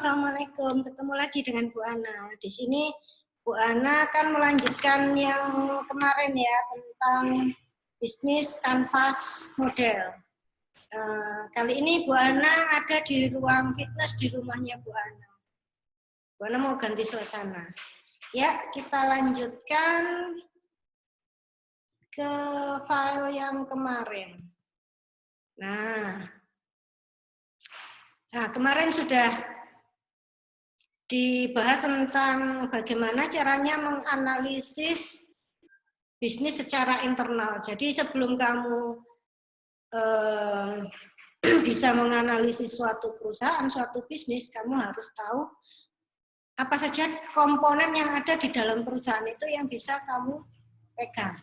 Assalamualaikum. Ketemu lagi dengan Bu Ana. Di sini Bu Ana akan melanjutkan yang kemarin ya tentang bisnis kanvas model. Kali ini Bu Ana ada di ruang fitness di rumahnya Bu Ana. Bu Ana mau ganti suasana. Ya, kita lanjutkan ke file yang kemarin. Nah, kemarin sudah dibahas tentang bagaimana caranya menganalisis bisnis secara internal. Jadi sebelum kamu bisa menganalisis suatu perusahaan, suatu bisnis, kamu harus tahu apa saja komponen yang ada di dalam perusahaan itu yang bisa kamu pegang.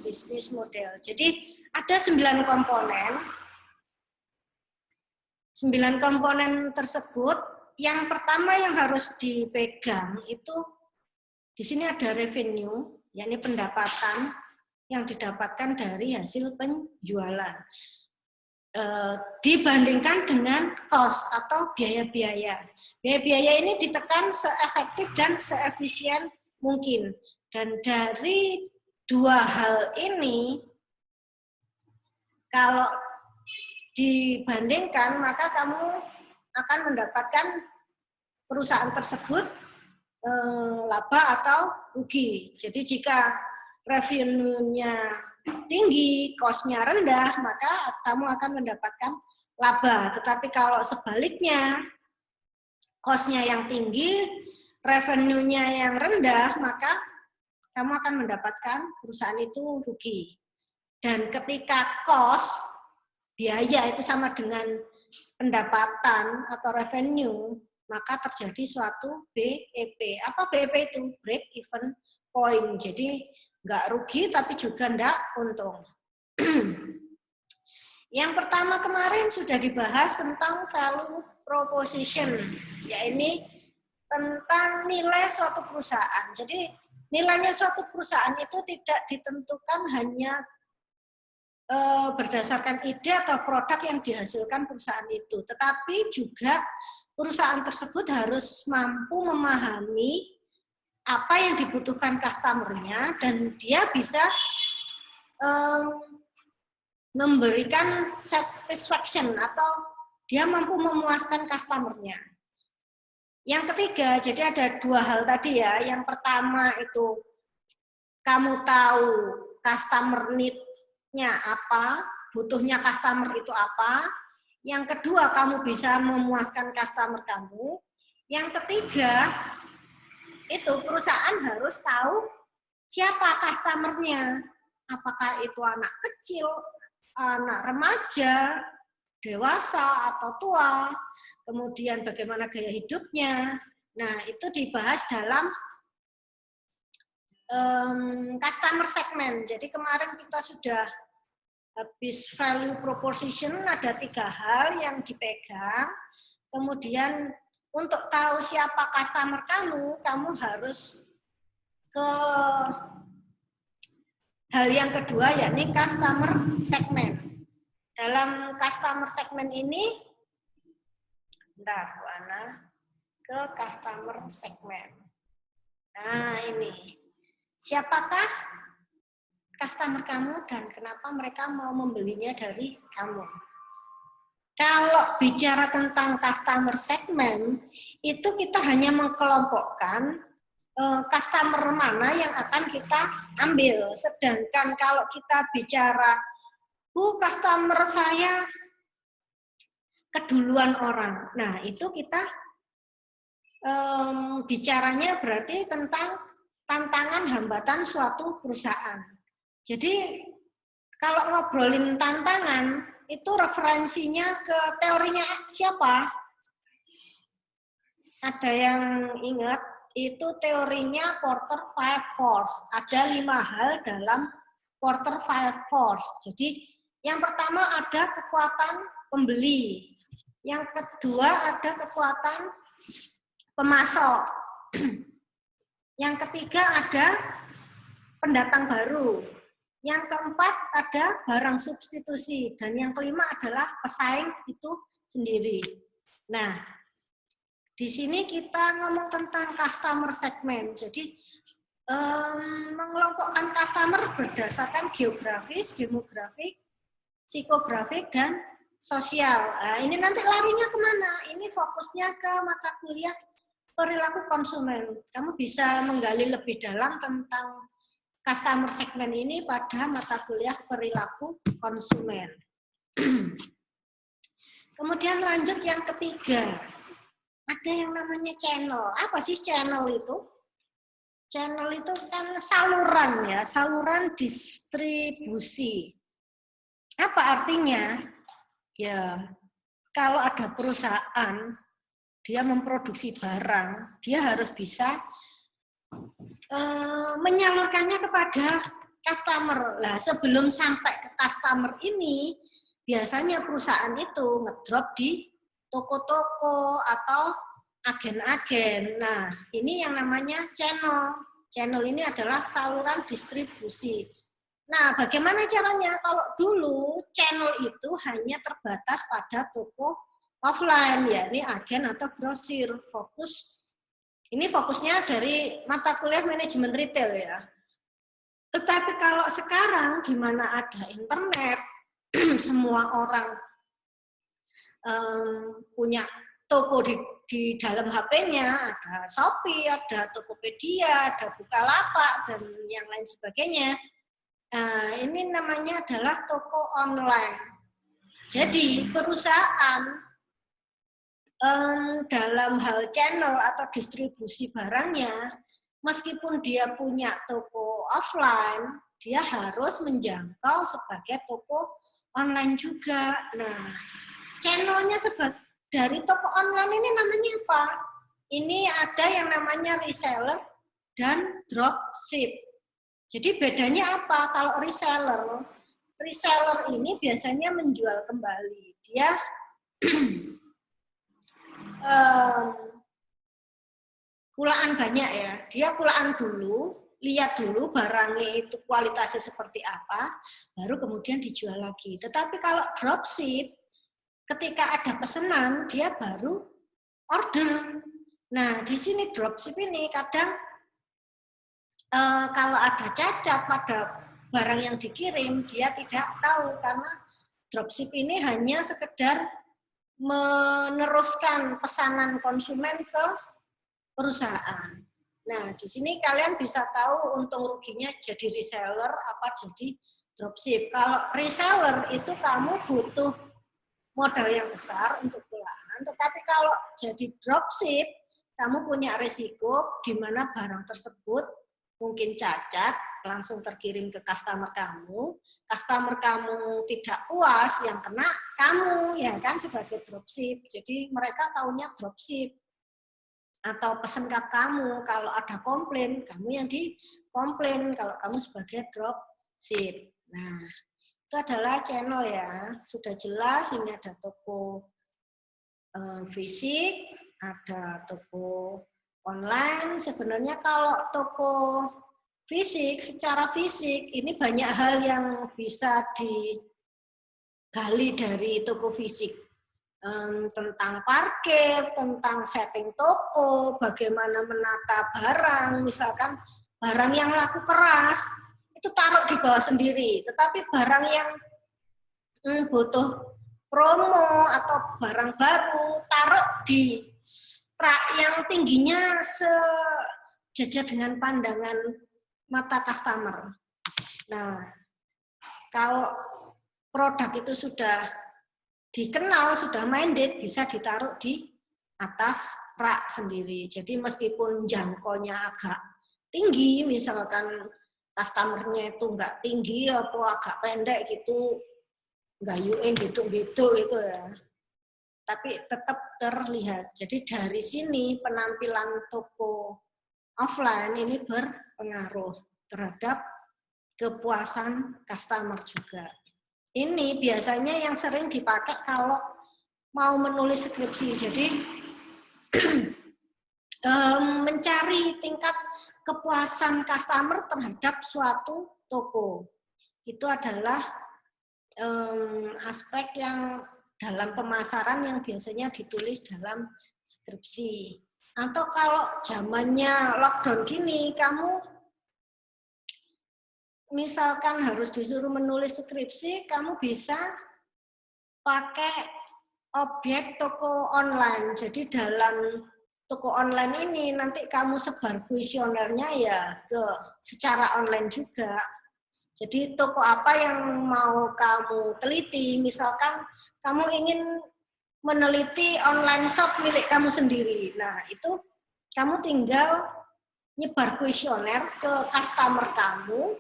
Bisnis model. Jadi ada 9 komponen. 9 komponen tersebut, yang pertama yang harus dipegang itu di sini ada revenue, yakni pendapatan yang didapatkan dari hasil penjualan. Dibandingkan dengan cost atau biaya-biaya. Biaya-biaya ini ditekan seefektif dan seefisien mungkin. Dan dari dua hal ini, kalau dibandingkan, maka kamu akan mendapatkan perusahaan tersebut laba atau rugi. Jadi jika revenue-nya tinggi, cost-nya rendah, maka kamu akan mendapatkan laba. Tetapi kalau sebaliknya, cost-nya yang tinggi, revenue-nya yang rendah, maka kamu akan mendapatkan perusahaan itu rugi. Dan ketika cost, biaya itu sama dengan pendapatan atau revenue, maka terjadi suatu BEP. Apa BEP itu? Break even point. Jadi nggak rugi tapi juga nggak untung. Yang pertama kemarin sudah dibahas tentang value proposition, yaitu tentang nilai suatu perusahaan. Jadi nilainya suatu perusahaan itu tidak ditentukan hanya berdasarkan ide atau produk yang dihasilkan perusahaan itu, tetapi juga perusahaan tersebut harus mampu memahami apa yang dibutuhkan customer-nya dan dia bisa memberikan satisfaction atau dia mampu memuaskan customer-nya. Yang ketiga, jadi ada dua hal tadi ya. Yang pertama itu kamu tahu customer need-nya apa, butuhnya customer itu apa. Yang kedua, kamu bisa memuaskan customer kamu. Yang ketiga, itu perusahaan harus tahu siapa customer-nya. Apakah itu anak kecil, anak remaja, dewasa atau tua, kemudian bagaimana gaya hidupnya. Nah, itu dibahas dalam customer segment. Jadi kemarin kita sudah habis value proposition, ada 3 hal yang dipegang. Kemudian untuk tahu siapa customer kamu harus ke hal yang kedua, yakni customer segment. Dalam customer segment ini, bentar Bu Ana, ke customer segment. Nah ini, siapakah customer kamu dan kenapa mereka mau membelinya dari kamu? Kalau bicara tentang customer segment, itu kita hanya mengkelompokkan customer mana yang akan kita ambil. Sedangkan kalau kita bicara, customer saya keduluan orang. Nah, itu kita bicaranya berarti tentang tantangan hambatan suatu perusahaan. Jadi kalau ngobrolin tantangan, itu referensinya ke teorinya siapa? Ada yang ingat? Itu teorinya Porter 5 Force. Ada 5 hal dalam Porter 5 Force. Jadi yang pertama ada kekuatan pembeli. Yang kedua ada kekuatan pemasok. Yang ketiga ada pendatang baru. Yang keempat ada barang substitusi. Dan yang kelima adalah pesaing itu sendiri. Nah, di sini kita ngomong tentang customer segment. Jadi, mengelompokkan customer berdasarkan geografis, demografik, psikografik, dan sosial. Nah, ini nanti larinya kemana? Ini fokusnya ke mata kuliah perilaku konsumen. Kamu bisa menggali lebih dalam tentang customer segment ini pada mata kuliah perilaku konsumen. Kemudian lanjut yang ketiga. Ada yang namanya channel. Apa sih channel itu? Channel itu kan saluran ya, saluran distribusi. Apa artinya? Ya, kalau ada perusahaan, dia memproduksi barang, dia harus bisa menyalurkannya kepada customer. Lah, sebelum sampai ke customer ini, biasanya perusahaan itu ngedrop di toko-toko atau agen-agen. Nah, ini yang namanya channel. Channel ini adalah saluran distribusi. Nah, bagaimana caranya? Kalau dulu channel itu hanya terbatas pada toko offline, yakni agen atau grosir. Ini fokusnya dari mata kuliah manajemen retail ya. Tetapi kalau sekarang di mana ada internet, semua orang punya toko di dalam HP-nya, ada Shopee, ada Tokopedia, ada Bukalapak, dan yang lain sebagainya. Nah, ini namanya adalah toko online. Jadi perusahaan dalam hal channel atau distribusi barangnya, meskipun dia punya toko offline, dia harus menjangkau sebagai toko online juga. Nah, channelnya dari toko online ini namanya apa? Ini ada yang namanya reseller dan dropship. Jadi bedanya apa? Kalau reseller ini biasanya menjual kembali. Dia kulaan banyak ya. Dia kulaan dulu, lihat dulu barangnya itu kualitasnya seperti apa, baru kemudian dijual lagi. Tetapi kalau dropship, ketika ada pesanan, dia baru order. Nah, di sini dropship ini kadang kalau ada cacat pada barang yang dikirim, dia tidak tahu karena dropship ini hanya sekedar meneruskan pesanan konsumen ke perusahaan. Nah, di sini kalian bisa tahu untung ruginya jadi reseller apa jadi dropship. Kalau reseller itu kamu butuh modal yang besar untuk kulaan, tetapi kalau jadi dropship, kamu punya risiko di mana barang tersebut mungkin cacat, langsung terkirim ke customer kamu tidak puas, yang kena kamu, ya kan, sebagai dropship. Jadi mereka taunya dropship. Atau pesan ke kamu, kalau ada komplain, kamu yang dikomplain kalau kamu sebagai dropship. Nah, itu adalah channel ya, sudah jelas. Ini ada toko fisik, ada toko online. Sebenarnya kalau toko fisik, secara fisik, ini banyak hal yang bisa digali dari toko fisik. Tentang parkir, tentang setting toko, bagaimana menata barang, misalkan barang yang laku keras, itu taruh di bawah sendiri. Tetapi barang yang butuh promo atau barang baru, taruh di rak yang tingginya sejajar dengan pandangan mata customer. Nah, kalau produk itu sudah dikenal, sudah minded, bisa ditaruh di atas rak sendiri. Jadi meskipun jangkaunya agak tinggi, misalkan customer-nya itu nggak tinggi atau agak pendek gitu, nggak gitu ya. Tapi tetap terlihat. Jadi dari sini penampilan toko offline ini berpengaruh terhadap kepuasan customer juga. Ini biasanya yang sering dipakai kalau mau menulis skripsi. Jadi mencari tingkat kepuasan customer terhadap suatu toko. itu adalah aspek yang dalam pemasaran yang biasanya ditulis dalam skripsi. Atau kalau zamannya lockdown gini, kamu misalkan harus disuruh menulis skripsi, kamu bisa pakai objek toko online. Jadi dalam toko online ini nanti kamu sebar kuesionernya ya secara online juga. Jadi toko apa yang mau kamu teliti, misalkan kamu ingin meneliti online shop milik kamu sendiri. Nah, itu kamu tinggal nyebar kuesioner ke customer kamu.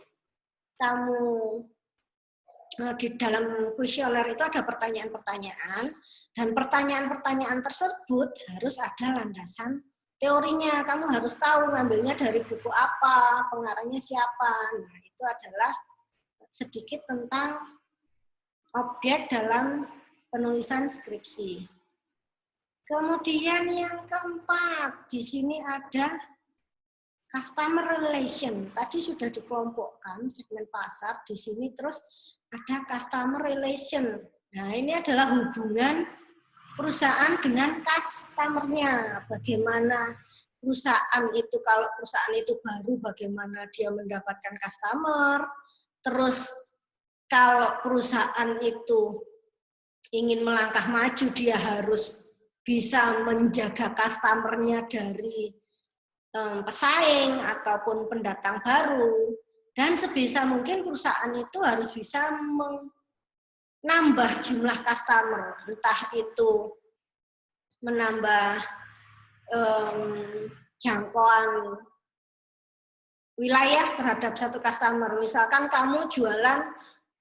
Di dalam kuesioner itu ada pertanyaan-pertanyaan, dan pertanyaan-pertanyaan tersebut harus ada landasan teorinya. Kamu harus tahu ngambilnya dari buku apa, pengarangnya siapa. Nah, itu adalah sedikit tentang objek dalam penulisan skripsi. Kemudian yang keempat, di sini ada customer relation. Tadi sudah dikelompokkan segmen pasar, di sini terus ada customer relation. Nah, ini adalah hubungan perusahaan dengan customer-nya. Bagaimana perusahaan itu, kalau perusahaan itu baru, bagaimana dia mendapatkan customer. Terus kalau perusahaan itu ingin melangkah maju, dia harus bisa menjaga customer-nya dari pesaing ataupun pendatang baru. Dan sebisa mungkin perusahaan itu harus bisa menambah jumlah customer, entah itu menambah jangkauan wilayah terhadap satu customer. Misalkan kamu jualan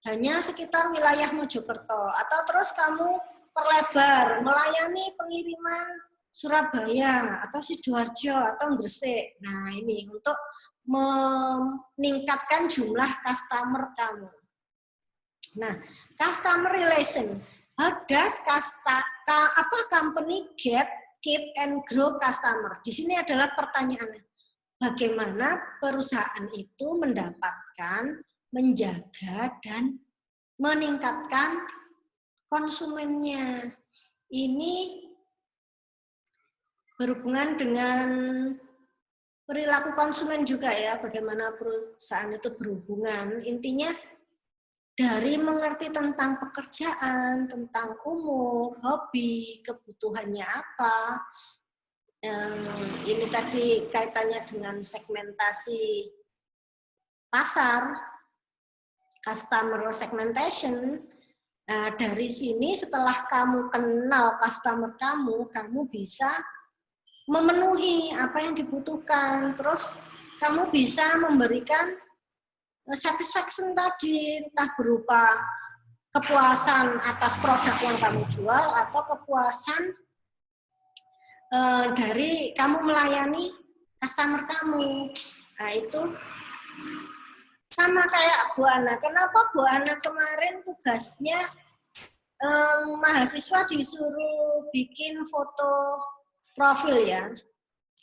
hanya sekitar wilayah Mojokerto, atau terus kamu perlebar melayani pengiriman Surabaya atau Sidoarjo atau Gresik. Nah, ini untuk meningkatkan jumlah customer kamu. Nah, customer relation. How does company keep and grow customer? Di sini adalah pertanyaannya. Bagaimana perusahaan itu mendapatkan, menjaga, dan meningkatkan konsumennya. Ini berhubungan dengan perilaku konsumen juga ya, bagaimana perusahaan itu berhubungan. Intinya dari mengerti tentang pekerjaan, tentang umur, hobi, kebutuhannya apa. Ini tadi kaitannya dengan segmentasi pasar, customer segmentation. Nah, dari sini setelah kamu kenal customer kamu bisa memenuhi apa yang dibutuhkan. Terus kamu bisa memberikan satisfaction tadi, entah berupa kepuasan atas produk yang kamu jual atau kepuasan dari kamu melayani customer kamu. Nah, itu sama kayak Bu Ana. Kenapa Bu Ana kemarin tugasnya mahasiswa disuruh bikin foto profil ya,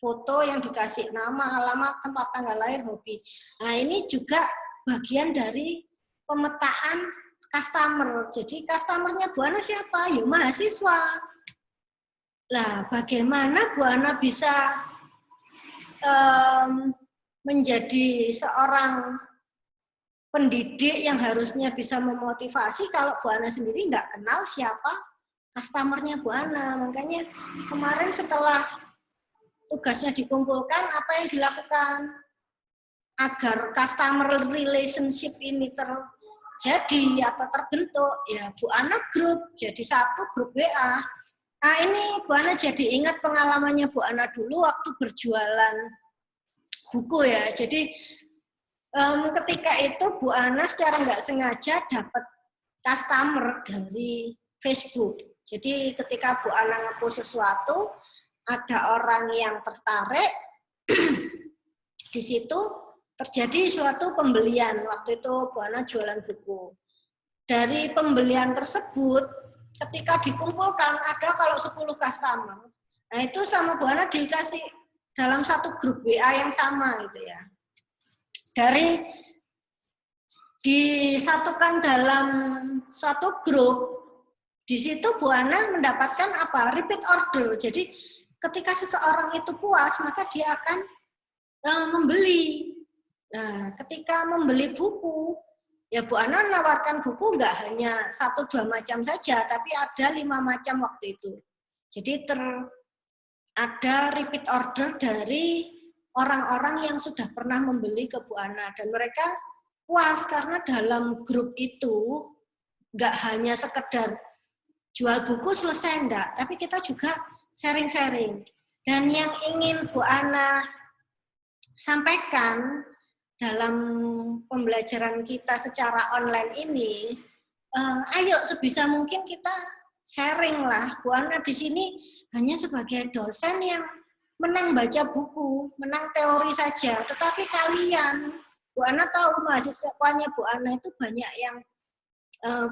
foto yang dikasih nama, alamat, tempat tanggal lahir, hobi. Nah, ini juga bagian dari pemetaan customer. Jadi customernya Bu Ana siapa? Ya mahasiswa. Nah, bagaimana Bu Ana bisa menjadi seorang pendidik yang harusnya bisa memotivasi kalau Bu Ana sendiri nggak kenal siapa customernya Bu Ana. Makanya kemarin setelah tugasnya dikumpulkan, apa yang dilakukan agar customer relationship ini terjadi atau terbentuk, ya Bu Ana grup, jadi satu grup WA. Nah, ini Bu Ana jadi ingat pengalamannya Bu Ana dulu waktu berjualan buku ya. Jadi ketika itu Bu Ana secara nggak sengaja dapat customer dari Facebook. Jadi ketika Bu Ana nge-post sesuatu, ada orang yang tertarik, di situ terjadi suatu pembelian. Waktu itu Bu Ana jualan buku. Dari pembelian tersebut, ketika dikumpulkan, ada kalau 10 customer. Nah, itu sama Bu Ana dikasih dalam satu grup WA yang sama gitu ya. Dari disatukan dalam suatu grup. Di situ Bu Ana mendapatkan apa? Repeat order. Jadi ketika seseorang itu puas, maka dia akan membeli. Nah, ketika membeli buku, ya Bu Ana menawarkan buku nggak hanya 1-2 macam saja, tapi ada 5 macam waktu itu. Jadi ada repeat order dari orang-orang yang sudah pernah membeli ke Bu Ana, dan mereka puas karena dalam grup itu nggak hanya sekedar jual buku selesai enggak, tapi kita juga sharing-sharing. Dan yang ingin Bu Ana sampaikan dalam pembelajaran kita secara online ini, ayo sebisa mungkin kita sharing lah. Bu Ana di sini hanya sebagai dosen yang menang baca buku, menang teori saja. Tetapi kalian, Bu Ana tahu mahasiswanya Bu Ana itu banyak yang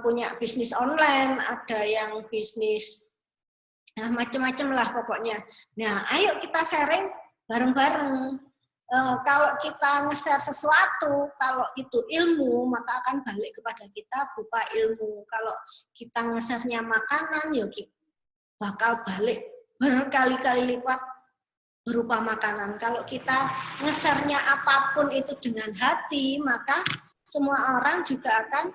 punya bisnis online, ada yang bisnis macam-macam lah pokoknya. Nah, ayo kita sharing bareng-bareng. Kalau kita nge-share sesuatu, kalau itu ilmu, maka akan balik kepada kita berupa ilmu. Kalau kita nge-share-nya makanan, ya bakal balik berkali-kali lipat berupa makanan. Kalau kita nge-share-nya apapun itu dengan hati, maka semua orang juga akan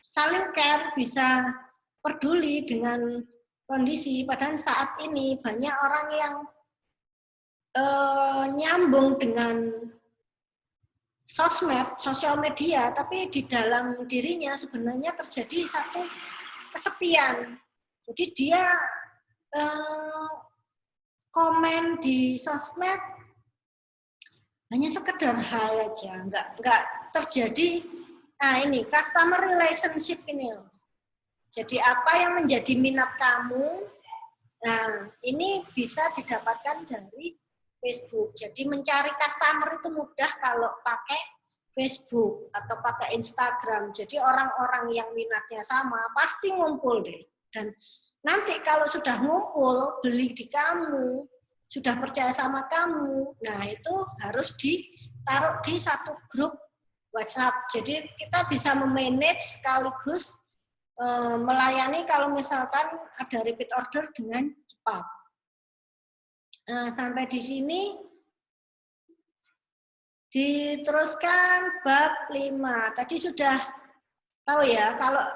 saling care, bisa peduli dengan kondisi. Padahal saat ini banyak orang yang nyambung dengan sosmed, sosial media, tapi di dalam dirinya sebenarnya terjadi satu kesepian. Jadi dia komen di sosmed hanya sekedar hai aja, nggak terjadi. Nah ini customer relationship ini loh. Jadi apa yang menjadi minat kamu, nah ini bisa didapatkan dari Facebook. Jadi mencari customer itu mudah kalau pakai Facebook atau pakai Instagram. Jadi orang-orang yang minatnya sama pasti ngumpul deh. Dan nanti kalau sudah ngumpul, beli di kamu, sudah percaya sama kamu, nah itu harus ditaruh di satu grup WhatsApp. Jadi kita bisa memanage sekaligus melayani kalau misalkan ada repeat order dengan cepat. Sampai di sini diteruskan bab 5. Tadi sudah tahu ya kalau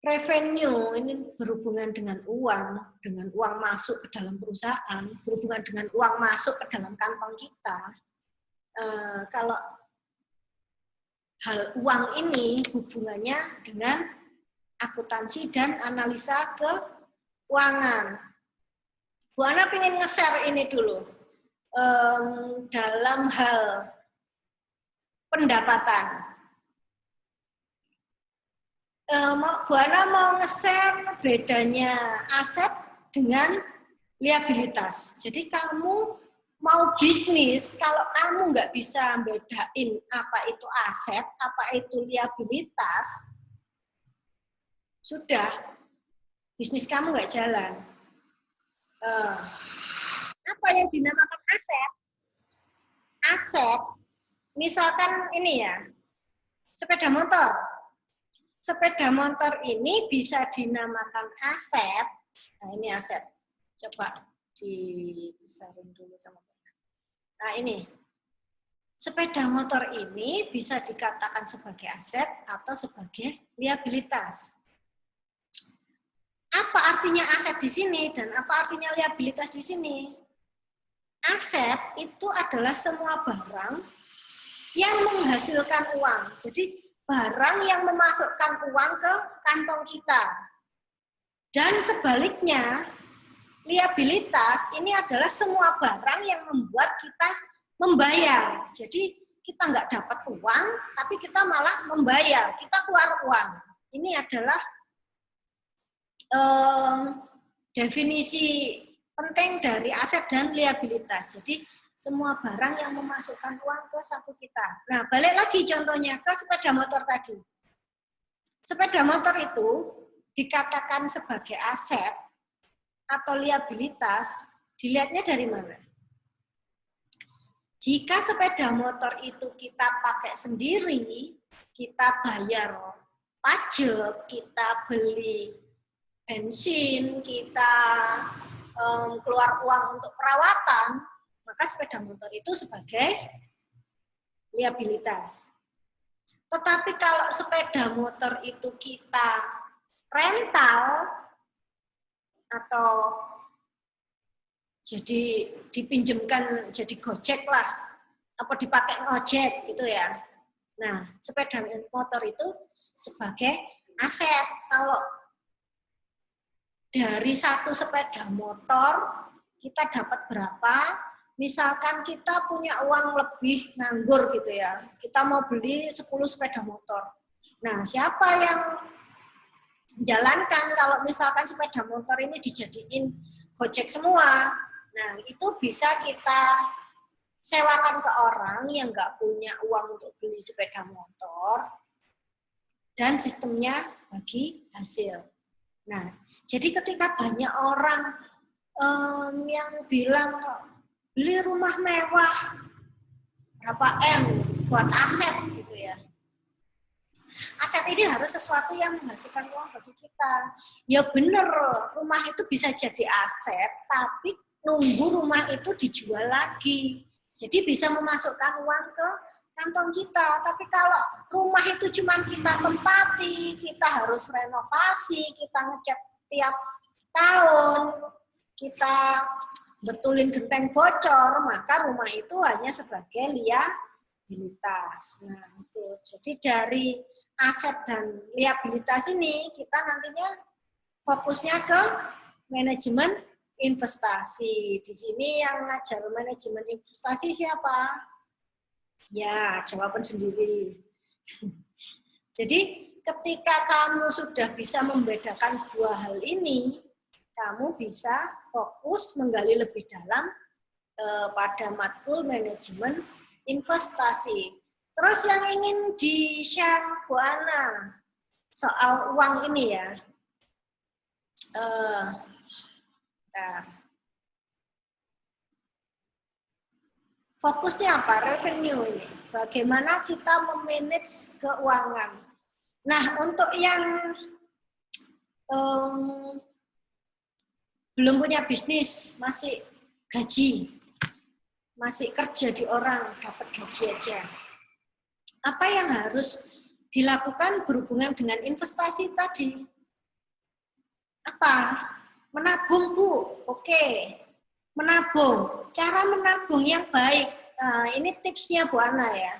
revenue ini berhubungan dengan uang masuk ke dalam perusahaan, berhubungan dengan uang masuk ke dalam kantong kita. Kalau hal uang ini hubungannya dengan akuntansi dan analisa keuangan. Bu Ana pengen nge-share ini dulu dalam hal pendapatan. Bu Ana mau nge-share bedanya aset dengan liabilitas. Jadi kamu mau bisnis, kalau kamu nggak bisa bedain apa itu aset, apa itu liabilitas, sudah, bisnis kamu nggak jalan. Apa yang dinamakan aset? Aset, misalkan ini ya, sepeda motor. Sepeda motor ini bisa dinamakan aset. Nah ini aset. Coba dibesarin dulu sama. Nah ini, sepeda motor ini bisa dikatakan sebagai aset atau sebagai liabilitas. Apa artinya aset di sini dan apa artinya liabilitas di sini? Aset itu adalah semua barang yang menghasilkan uang. Jadi barang yang memasukkan uang ke kantong kita. Dan sebaliknya, liabilitas ini adalah semua barang yang membuat kita membayar. Jadi kita nggak dapat uang, tapi kita malah membayar. Kita keluar uang. Ini adalah definisi penting dari aset dan liabilitas. Jadi semua barang yang memasukkan uang ke saku kita. Nah, balik lagi contohnya ke sepeda motor tadi. Sepeda motor itu dikatakan sebagai aset atau liabilitas, dilihatnya dari mana? Jika sepeda motor itu kita pakai sendiri, kita bayar pajak, kita beli bensin, kita keluar uang untuk perawatan, maka sepeda motor itu sebagai liabilitas. Tetapi kalau sepeda motor itu kita rental atau jadi dipinjamkan jadi gojek lah, apa dipakai ngojek gitu ya. Nah, sepeda motor itu sebagai aset. Kalau dari satu sepeda motor kita dapat berapa, misalkan kita punya uang lebih nganggur gitu ya, kita mau beli 10 sepeda motor. Nah, siapa yang jalankan kalau misalkan sepeda motor ini dijadiin gojek semua? Nah, itu bisa kita sewakan ke orang yang nggak punya uang untuk beli sepeda motor, dan sistemnya bagi hasil. Nah, jadi ketika banyak orang yang bilang beli rumah mewah berapa M buat aset gitu ya. Aset ini harus sesuatu yang menghasilkan uang bagi kita. Ya benar, rumah itu bisa jadi aset, tapi nunggu rumah itu dijual lagi. Jadi bisa memasukkan uang ke kantong kita. Tapi kalau rumah itu cuma kita tempati, kita harus renovasi, kita ngecat tiap tahun, kita betulin genteng bocor, maka rumah itu hanya sebagai liabilitas. Nah, itu. Jadi dari aset dan liabilitas ini kita nantinya fokusnya ke manajemen investasi. Di sini yang ngajar manajemen investasi siapa? Ya, jawaban sendiri. Jadi ketika kamu sudah bisa membedakan dua hal ini, kamu bisa fokus menggali lebih dalam pada matkul manajemen investasi. Terus yang ingin di-share Bu Ana soal uang ini ya. Fokusnya apa? Revenue ini. Bagaimana kita memanage keuangan. Nah, untuk yang belum punya bisnis, masih gaji, masih kerja di orang, dapat gaji aja. Apa yang harus dilakukan berhubungan dengan investasi tadi? Apa? Menabung, Bu. Oke. Menabung. Cara menabung yang baik. Nah, ini tipsnya Bu Ana ya.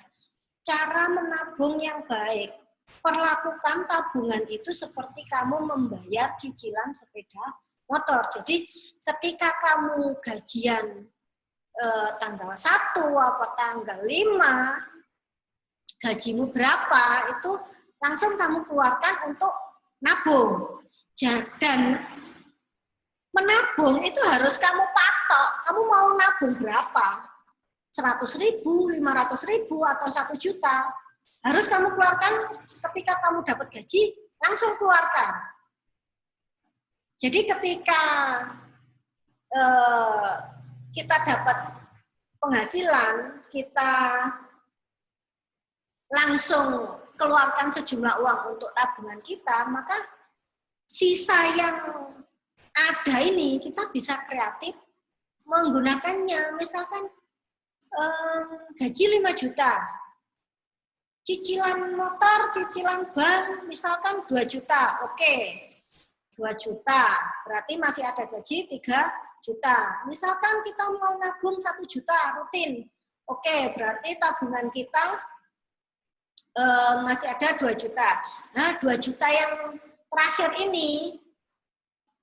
Cara menabung yang baik. Perlakukan tabungan itu seperti kamu membayar cicilan sepeda motor. Jadi ketika kamu gajian tanggal 1 atau tanggal 5, gajimu berapa, itu langsung kamu keluarkan untuk nabung. Dan menabung itu harus kamu patok. Kamu mau nabung berapa? 100.000, 500.000, atau 1 juta. Harus kamu keluarkan ketika kamu dapat gaji, langsung keluarkan. Jadi ketika kita dapat penghasilan, kita langsung keluarkan sejumlah uang untuk tabungan kita, maka sisa yang ada ini kita bisa kreatif menggunakannya. Misalkan gaji 5 juta, cicilan motor, cicilan bank, misalkan 2 juta, oke. 2 juta, berarti masih ada gaji 3 juta. Misalkan kita mau nabung 1 juta rutin, oke, berarti tabungan kita masih ada 2 juta. Nah, 2 juta yang terakhir ini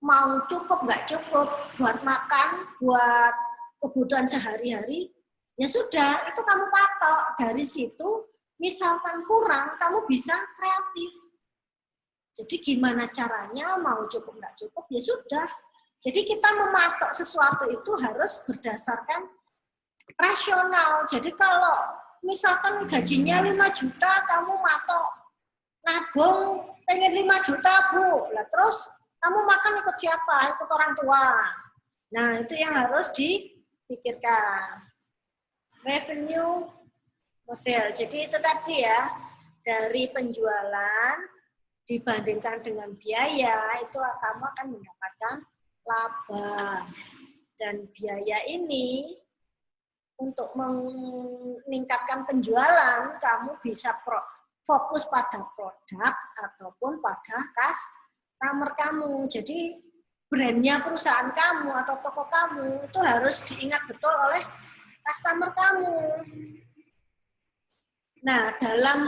mau cukup nggak cukup buat makan, buat kebutuhan sehari-hari, ya sudah, itu kamu patok. Dari situ, misalkan kurang, kamu bisa kreatif. Jadi gimana caranya, mau cukup nggak cukup, ya sudah. Jadi kita mematok sesuatu itu harus berdasarkan rasional. Jadi kalau misalkan gajinya 5 juta, kamu matok nabung pengen 5 juta, Bu. Lah terus kamu makan ikut siapa? Ikut orang tua. Nah, itu yang harus dipikirkan. revenue model. Jadi itu tadi ya, dari penjualan dibandingkan dengan biaya, itu kamu akan mendapatkan laba. Dan biaya ini untuk meningkatkan penjualan, kamu bisa fokus pada produk ataupun pada customer kamu. Jadi brandnya perusahaan kamu atau toko kamu itu harus diingat betul oleh customer kamu. Nah, dalam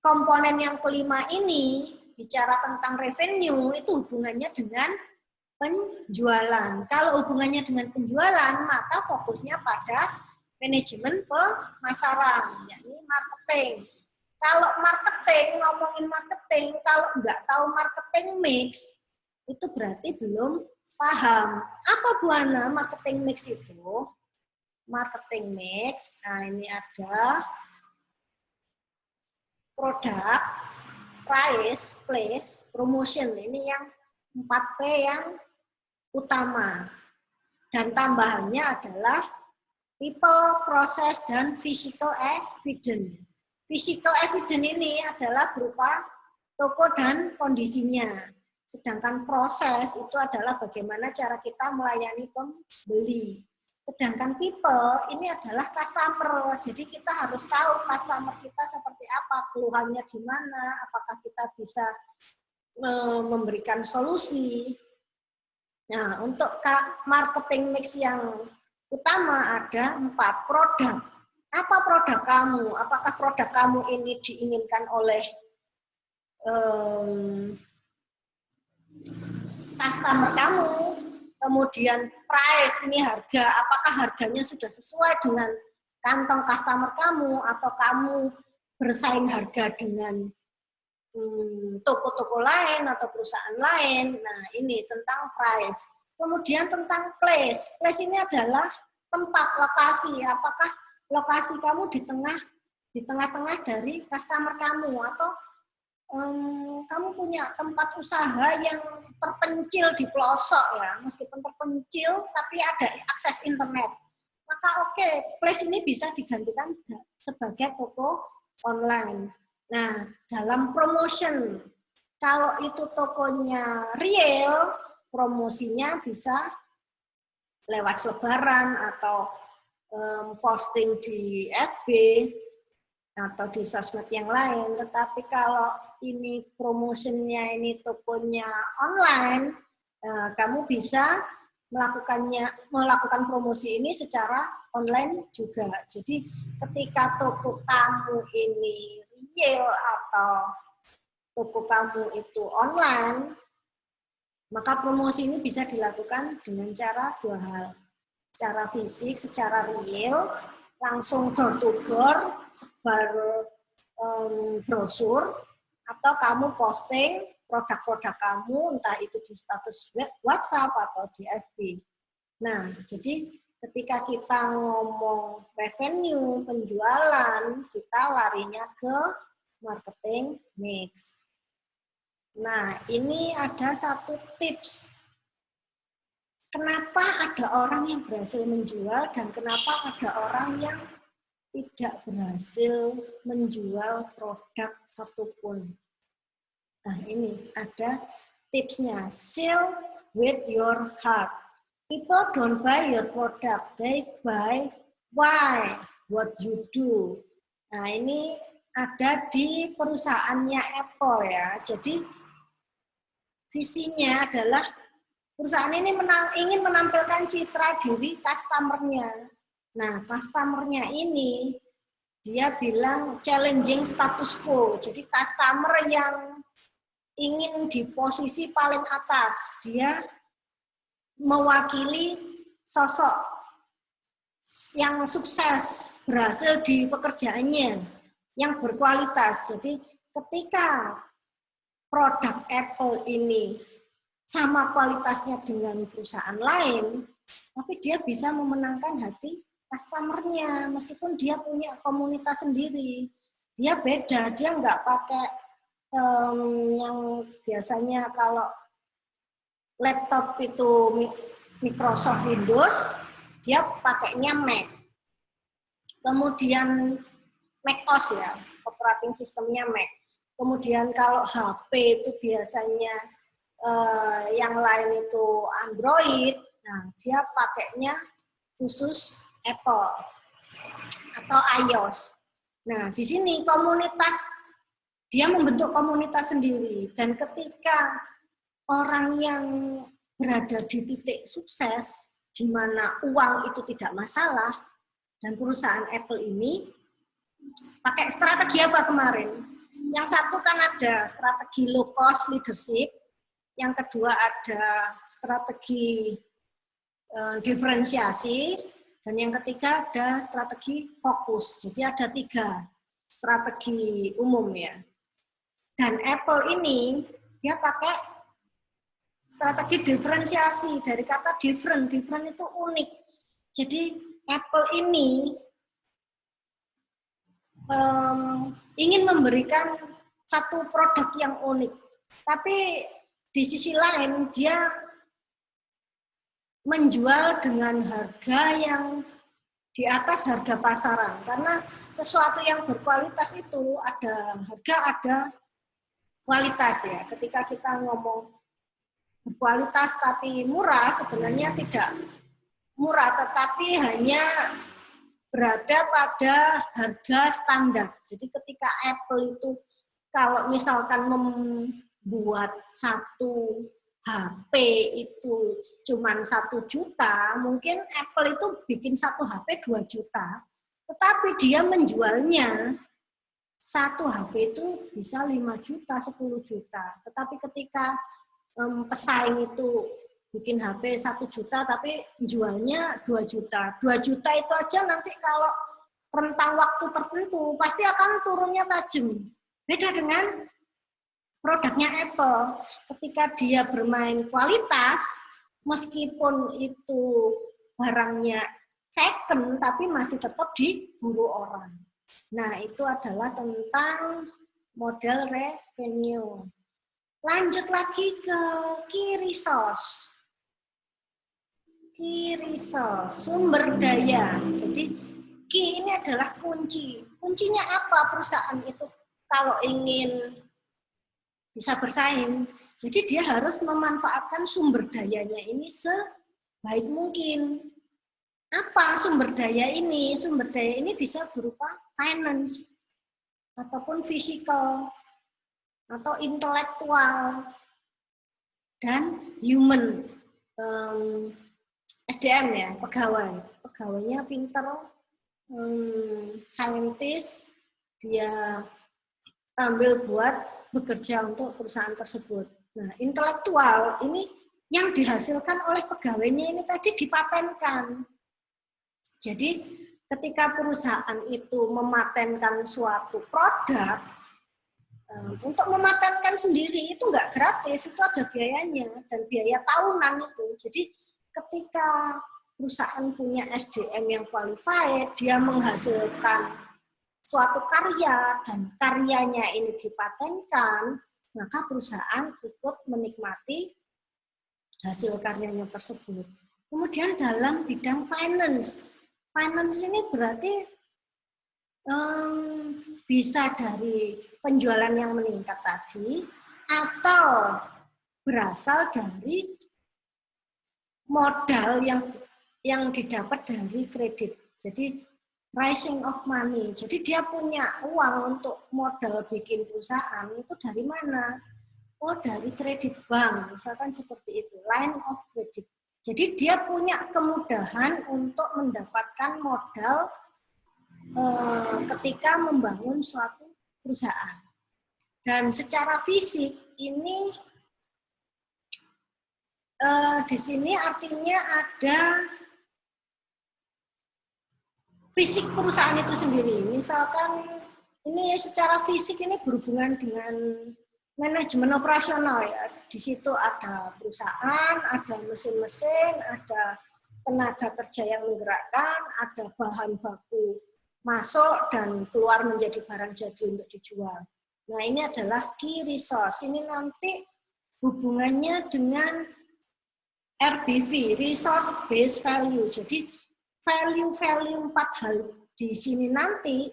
komponen yang kelima ini, bicara tentang revenue, itu hubungannya dengan penjualan. Kalau hubungannya dengan penjualan, maka fokusnya pada manajemen pemasaran, yakni marketing. Kalau marketing, ngomongin marketing, kalau nggak tahu marketing mix, itu berarti belum paham. Apa Bu Ana marketing mix itu? Marketing mix, nah ini ada produk, price, place, promotion. Ini yang 4P yang utama. Dan tambahannya adalah people, process, dan physical evidence. Physical evidence ini adalah berupa toko dan kondisinya. Sedangkan proses itu adalah bagaimana cara kita melayani pembeli. Sedangkan people ini adalah customer. Jadi kita harus tahu customer kita seperti apa, keluhannya di mana, apakah kita bisa memberikan solusi. Nah, untuk marketing mix yang utama ada 4 produk. Apa produk kamu? Apakah produk kamu ini diinginkan oleh customer kamu? Kemudian price, ini harga. Apakah harganya sudah sesuai dengan kantong customer kamu? Atau kamu bersaing harga dengan toko-toko lain atau perusahaan lain? Nah, ini tentang price. Kemudian tentang place. Place ini adalah tempat, lokasi. Apakah lokasi kamu di tengah-tengah dari customer kamu, atau kamu punya tempat usaha yang terpencil di pelosok ya, meskipun terpencil tapi ada akses internet. Maka oke, place ini bisa digantikan sebagai toko online. Nah, dalam promotion, kalau itu tokonya real, promosinya bisa lewat selebaran atau posting di FB atau di sosmed yang lain. Tetapi kalau ini promotionnya ini tokonya online, kamu bisa melakukan promosi ini secara online juga. Jadi ketika toko kamu ini real atau toko kamu itu online, maka promosi ini bisa dilakukan dengan cara 2 hal. Secara fisik, secara real, langsung door to door, sebar brosur, atau kamu posting produk-produk kamu, entah itu di status WhatsApp atau di FB. Nah, jadi ketika kita ngomong revenue, penjualan, kita larinya ke marketing mix. Nah, ini ada satu tips. Kenapa ada orang yang berhasil menjual dan kenapa ada orang yang tidak berhasil menjual produk satupun. Nah, ini ada tipsnya. Sell with your heart. People don't buy your product, they buy why, what you do. Nah, ini ada di perusahaannya Apple ya. Jadi visinya adalah perusahaan ini ingin menampilkan citra diri customer-nya. Nah, customer-nya ini dia bilang challenging status quo. Jadi customer yang ingin di posisi paling atas. Dia mewakili sosok yang sukses, berhasil di pekerjaannya, yang berkualitas. Jadi ketika produk Apple ini sama kualitasnya dengan perusahaan lain, tapi dia bisa memenangkan hati customer-nya, meskipun dia punya komunitas sendiri. Dia beda, dia nggak pakai yang biasanya kalau laptop itu Microsoft Windows, dia pakainya Mac. Kemudian macOS ya, operating sistemnya Mac. Kemudian kalau HP itu biasanya yang lain itu Android, nah dia pakainya khusus Apple atau iOS. Nah, di sini dia membentuk komunitas sendiri, dan ketika orang yang berada di titik sukses, di mana uang itu tidak masalah, dan perusahaan Apple ini pakai strategi apa kemarin? Yang satu kan ada strategi low cost leadership, yang kedua ada strategi diferensiasi, dan yang ketiga ada strategi fokus. Jadi ada 3 strategi umum ya. Dan Apple ini dia pakai strategi diferensiasi, dari kata different itu unik. Jadi Apple ini ingin memberikan satu produk yang unik, tapi di sisi lain dia menjual dengan harga yang di atas harga pasaran, karena sesuatu yang berkualitas itu ada harga, ada kualitas ya. Ketika kita ngomong berkualitas tapi murah, sebenarnya tidak murah, tetapi hanya berada pada harga standar. Jadi ketika Apple itu kalau misalkan membuat satu HP itu cuma 1 juta, mungkin Apple itu bikin satu HP 2 juta, tetapi dia menjualnya satu HP itu bisa 5 juta, 10 juta. Tetapi ketika pesaing itu bikin HP 1 juta tapi jualnya 2 juta. 2 juta itu aja nanti kalau rentang waktu tertentu pasti akan turunnya tajam. Beda dengan produknya Apple. Ketika dia bermain kualitas, meskipun itu barangnya second tapi masih tetap diburu orang. Nah, itu adalah tentang model revenue. Lanjut lagi ke key resource. Key resource, sumber daya. Jadi key ini adalah kunci. Kuncinya apa perusahaan itu kalau ingin bisa bersaing? Jadi dia harus memanfaatkan sumber dayanya ini sebaik mungkin. Apa sumber daya ini? Sumber daya ini bisa berupa finance, ataupun physical, atau intelektual, dan human. SDM ya, pegawai. Pegawainya pinter, saintis, dia ambil buat bekerja untuk perusahaan tersebut. Nah, intelektual ini yang dihasilkan oleh pegawainya ini tadi dipatenkan. Jadi ketika perusahaan itu mematenkan suatu produk, untuk mematenkan sendiri itu nggak gratis, itu ada biayanya dan biaya tahunan itu. Jadi ketika perusahaan punya SDM yang qualified, dia menghasilkan suatu karya dan karyanya ini dipatenkan, maka perusahaan ikut menikmati hasil karyanya tersebut. Kemudian dalam bidang finance, finance ini berarti bisa dari penjualan yang meningkat tadi, atau berasal dari modal yang didapat dari kredit. Jadi rising of money. Jadi dia punya uang untuk modal bikin perusahaan itu dari mana? Oh, dari kredit bank, misalkan seperti itu, line of credit. Jadi dia punya kemudahan untuk mendapatkan modal ketika membangun suatu perusahaan. Dan secara fisik ini di sini artinya ada fisik perusahaan itu sendiri. Misalkan ini secara fisik ini berhubungan dengan manajemen operasional ya. Di situ ada perusahaan, ada mesin-mesin, ada tenaga kerja yang menggerakkan, ada bahan baku masuk dan keluar menjadi barang jadi untuk dijual. Nah, ini adalah key resource. Ini nanti hubungannya dengan RBV, resource based value. Jadi value-value 4 hal di sini nanti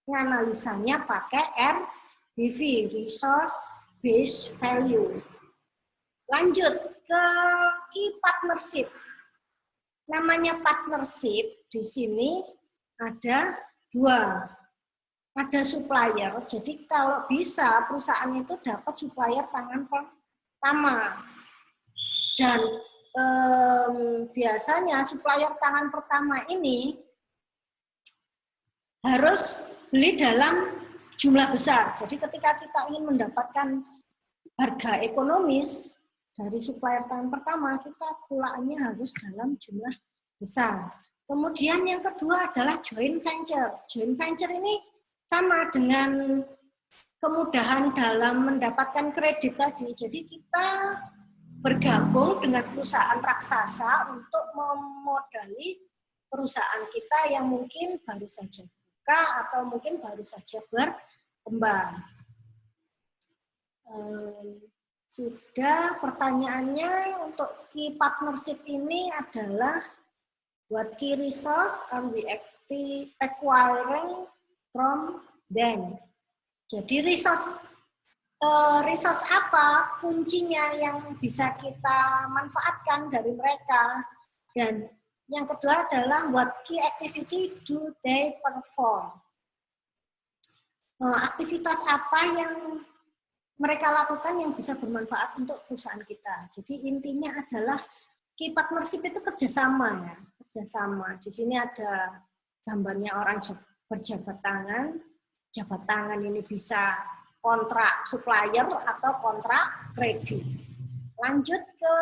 nganalisanya pakai RBV, Resource Based Value. Lanjut ke key partnership. Namanya partnership di sini ada 2. Ada supplier, jadi kalau bisa perusahaan itu dapat supplier tangan pertama. Dan biasanya supplier tangan pertama ini harus beli dalam jumlah besar. Jadi ketika kita ingin mendapatkan harga ekonomis dari supplier tangan pertama, kita pulaannya harus dalam jumlah besar. Kemudian yang kedua adalah joint venture. Joint venture ini sama dengan kemudahan dalam mendapatkan kredit tadi. Jadi kita bergabung dengan perusahaan raksasa untuk memodali perusahaan kita yang mungkin baru saja buka atau mungkin baru saja berkembang. Sudah, pertanyaannya untuk key partnership ini adalah what key resource are we acquiring from them. Jadi resource apa kuncinya yang bisa kita manfaatkan dari mereka. Dan yang kedua adalah what key activity do they perform. Aktivitas apa yang mereka lakukan yang bisa bermanfaat untuk perusahaan kita. Jadi intinya adalah key partnership itu kerjasama ya, kerjasama. Di sini ada gambarnya orang berjabat tangan. Jabat tangan ini bisa kontrak supplier atau kontrak kredit. Lanjut ke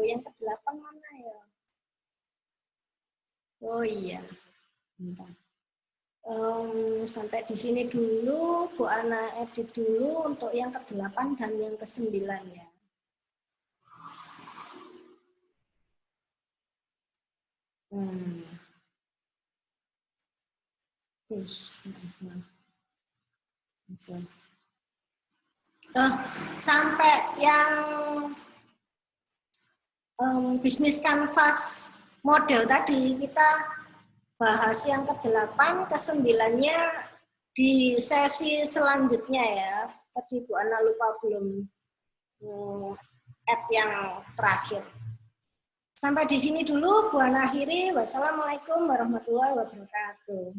yang ke-8 mana ya? Oh iya. Bentar. Sampai di sini dulu, Bu Ana edit dulu untuk yang ke-8 dan yang ke-9 ya. Sampai yang bisnis canvas model tadi kita bahas yang ke-8, ke-9-nya di sesi selanjutnya ya. Tadi Bu Ana lupa belum add yang terakhir. Sampai di sini dulu Bu Ana akhiri. Wassalamualaikum warahmatullahi wabarakatuh.